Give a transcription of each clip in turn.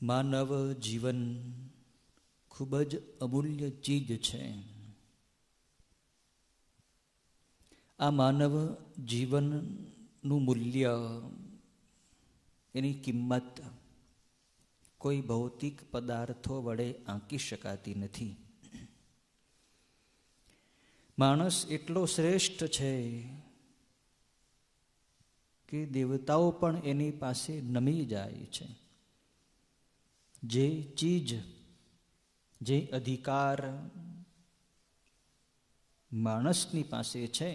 માનવ જીવન ખૂબ જ અમૂલ્ય ચીજ છે. આ માનવ જીવનનું મૂલ્ય, એની કિંમત કોઈ ભૌતિક પદાર્થો વડે આંકી શકાતી નથી. માણસ એટલો શ્રેષ્ઠ છે કે દેવતાઓ પણ એની પાસે નમી જાય છે. જે ચીજ, જે અધિકાર માણસની પાસે છે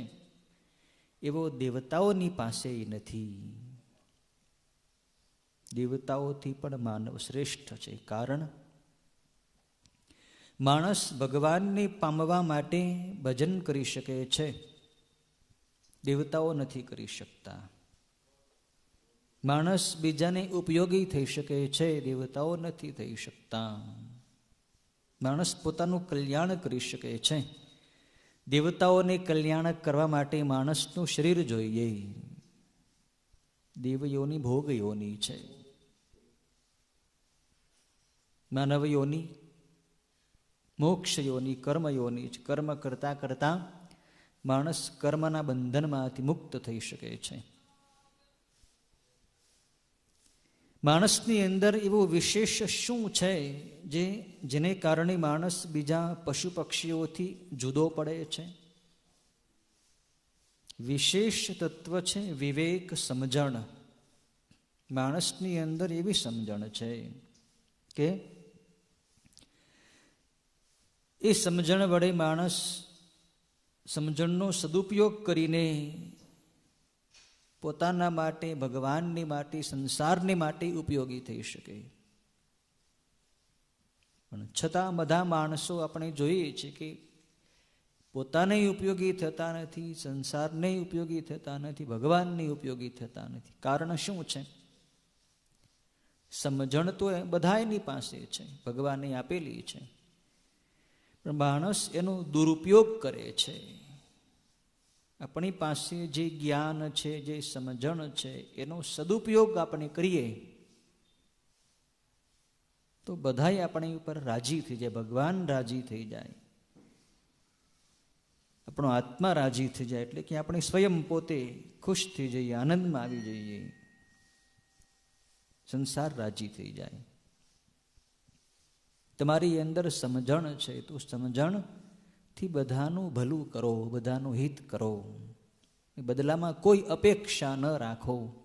એવો દેવતાઓની પાસે નથી. દેવતાઓથી પણ માનવ શ્રેષ્ઠ છે. કારણ માણસ ભગવાનને પામવા માટે ભજન કરી શકે છે, દેવતાઓ નથી કરી શકતા. માણસ બીજાને ઉપયોગી થઈ શકે છે, દેવતાઓ નથી થઈ શકતા. માણસ પોતાનું કલ્યાણ કરી શકે છે, દેવતાઓને કલ્યાણ કરવા માટે માણસનું શરીર જોઈએ. દેવયોની ભોગ યોની છે. માનવ યોની મોક્ષ યોની, કર્મ યોની છે. કર્મ કરતા કરતા માણસ કર્મના બંધનમાંથી મુક્ત થઈ શકે છે. માણસની અંદર એવું વિશેષ શું છે જેને કારણે માણસ બીજા પશુ પક્ષીઓથી જુદો પડે છે? વિશેષ તત્વ છે વિવેક, સમજણ. માણસની અંદર એવી સમજણ છે કે એ સમજણ વડે માણસ સમજણનો સદુપયોગ કરીને પોતાના માટે, ભગવાનની માટે, સંસારની માટે ઉપયોગી થઈ શકે. પણ છતાં બધા માણસો આપણે જોઈએ છીએ કે પોતાને ઉપયોગી થતા નથી, સંસારને ઉપયોગી થતા નથી, ભગવાનને ઉપયોગી થતા નથી. કારણ શું છે? સમજણ તો બધાની પાસે છે, ભગવાને આપેલી છે, પણ માણસ એનો દુરુપયોગ કરે છે. આપણી પાસે જે જ્ઞાન છે, જે સમજણ છે, એનો સદુપયોગ આપણે કરીએ તો બધાય આપણી ઉપર રાજી થઈ જાય, ભગવાન રાજી થઈ જાય, આપણો આત્મા રાજી થઈ જાય. એટલે કે આપણે સ્વયં પોતે ખુશ થઈ જઈએ, આનંદમાં આવી જઈએ, સંસાર રાજી થઈ જાય. તમારી અંદર સમજણ છે તો સમજણથી બધાનું ભલું કરો, બધાનું હિત કરો, બદલામાં કોઈ અપેક્ષા ન રાખો.